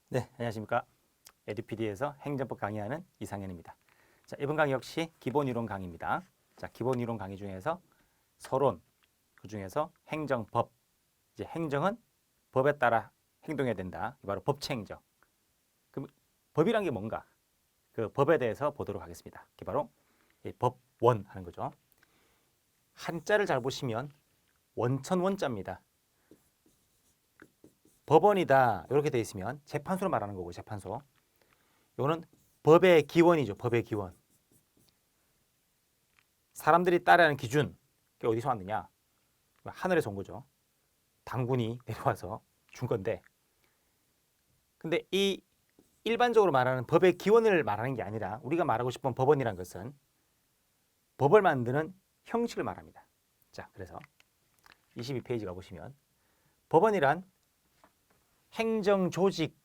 네, 안녕하십니까. 에듀피디에서 행정법 강의하는 이상현입니다. 자, 이번 강의 역시 기본 이론 강의입니다. 자, 기본 이론 강의 중에서 서론, 그 중에서 행정법. 이제 행정은 법에 따라 행동해야 된다. 바로 법치행정. 그럼 법이란 게 뭔가? 그 법에 대해서 보도록 하겠습니다. 이게 바로 이 법원 하는 거죠. 한자를 잘 보시면 원천 원자입니다. 법원이다 이렇게 돼 있으면 재판소를 말하는 거고, 재판소. 이거는 법의 기원이죠. 법의 기원. 사람들이 따라하는 기준. 그게 어디서 왔느냐? 하늘에서 온 거죠. 당군이 내려와서 준 건데. 근데 이 일반적으로 말하는 법의 기원을 말하는 게 아니라 우리가 말하고 싶은 법원이란 것은 법을 만드는 형식을 말합니다. 자, 그래서 22페이지 가보시면 법원이란 행정조직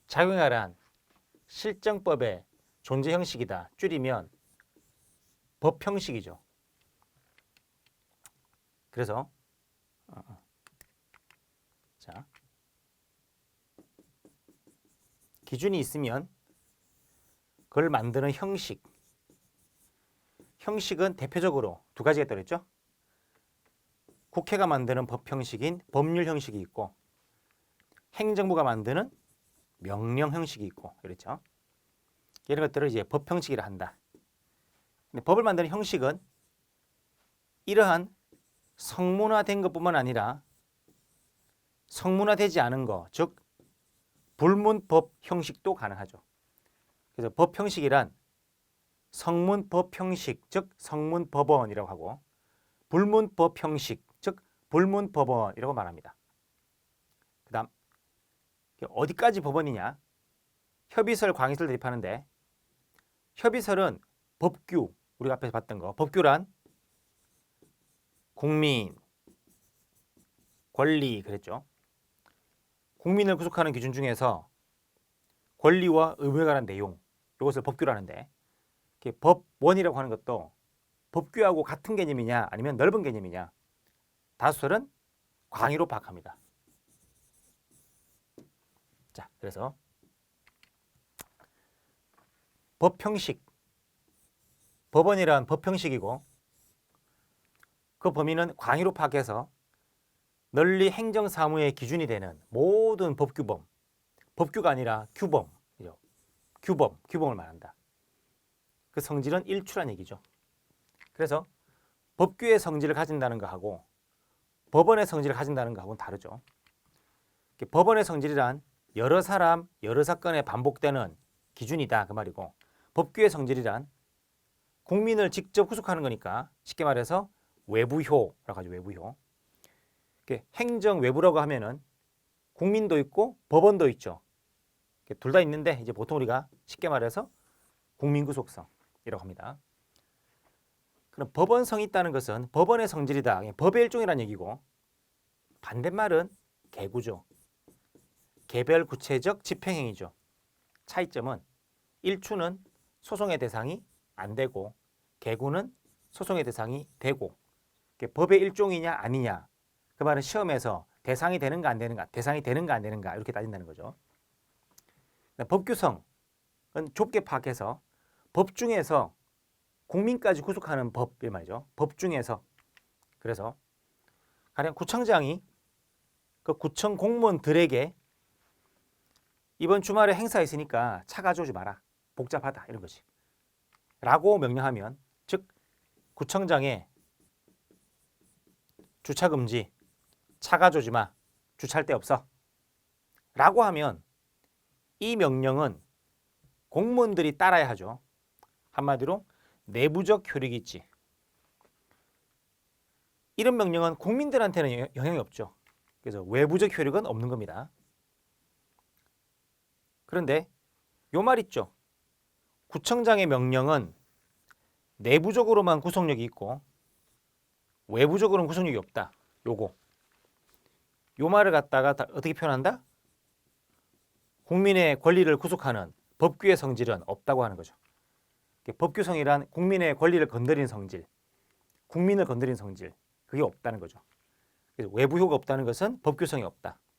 작용하란 실정법의 존재 형식이다. 줄이면 법 형식이죠. 그래서 자, 기준이 있으면 그걸 만드는 형식. 형식은 대표적으로 두 가지가 들어있죠. 국회가 만드는 법 형식인 법률 형식이 있고, 행정부가 만드는 명령 형식이 있고, 그렇죠. 이런 것들을 이제 법 형식이라 한다. 근데 법을 만드는 형식은 이러한 성문화된 것뿐만 아니라 성문화되지 않은 것, 즉 불문법 형식도 가능하죠. 그래서 법 형식이란 성문법 형식, 즉 성문법원이라고 하고, 불문법 형식, 즉 불문법원이라고 말합니다. 그 다음 어디까지 법원이냐? 협의설, 광의설 대립하는데, 협의설은 법규, 우리가 앞에서 봤던 거, 법규란 국민, 권리 그랬죠. 국민을 구속하는 기준 중에서 권리와 의무에 관한 내용, 이것을 법규라는데, 법원이라고 하는 것도 법규하고 같은 개념이냐 아니면 넓은 개념이냐. 다수설은 광의로 파악합니다. 자, 그래서 법 형식, 법원이란 법 형식이고, 그 범위는 광의로 파악해서 널리 행정사무의 기준이 되는 모든 법규범, 법규가 아니라 규범, 규범을 말한다. 그 성질은 일추란 얘기죠. 그래서 법규의 성질을 가진다는 거하고 법원의 성질을 가진다는 거하고는 다르죠. 법원의 성질이란 여러 사람, 여러 사건에 반복되는 기준이다 그 말이고, 법규의 성질이란 국민을 직접 구속하는 거니까 쉽게 말해서 외부효라고 하죠. 외부효. 행정 외부라고 하면은 국민도 있고 법원도 있죠. 둘 다 있는데 이제 보통 우리가 쉽게 말해서 국민구속성이라고 합니다. 그럼 법원성이 있다는 것은 법원의 성질이다, 법의 일종이라는 얘기고, 반대말은 개구죠. 개별 구체적 집행행위죠. 차이점은 일추는 소송의 대상이 안 되고 개구는 소송의 대상이 되고, 법의 일종이냐 아니냐, 그 말은 시험에서 대상이 되는가 안 되는가, 대상이 되는가 안 되는가 이렇게 따진다는 거죠. 법규성은 좁게 파악해서 법 중에서 국민까지 구속하는 법이 말이죠. 법 중에서. 그래서 가령 구청장이 그 구청 공무원들에게 이번 주말에 행사 있으니까 차 가져오지 마라, 복잡하다 이런 것이 라고 명령하면, 즉 구청장의 주차 금지, 차 가져오지 마, 주차할 데 없어 라고 하면 이 명령은 공무원들이 따라야 하죠. 한마디로 내부적 효력이 있지. 이런 명령은 국민들한테는 영향이 없죠. 그래서 외부적 효력은 없는 겁니다. 그런데 요 말 있죠. 구청장의 명령은 내부적으로만 구속력이 있고 외부적으로는 구속력이 없다. 요 말을 갖다가 어떻게 표현한다? 국민의 권리를 구속하는 법규의 성질은 없다고 하는 거죠. 법규성이란 국민의 권리를 건드린 성질, 국민을 건드린 성질, 그게 없다는 거죠. 그래서 외부효가 없다는 것은 법규성이 없다.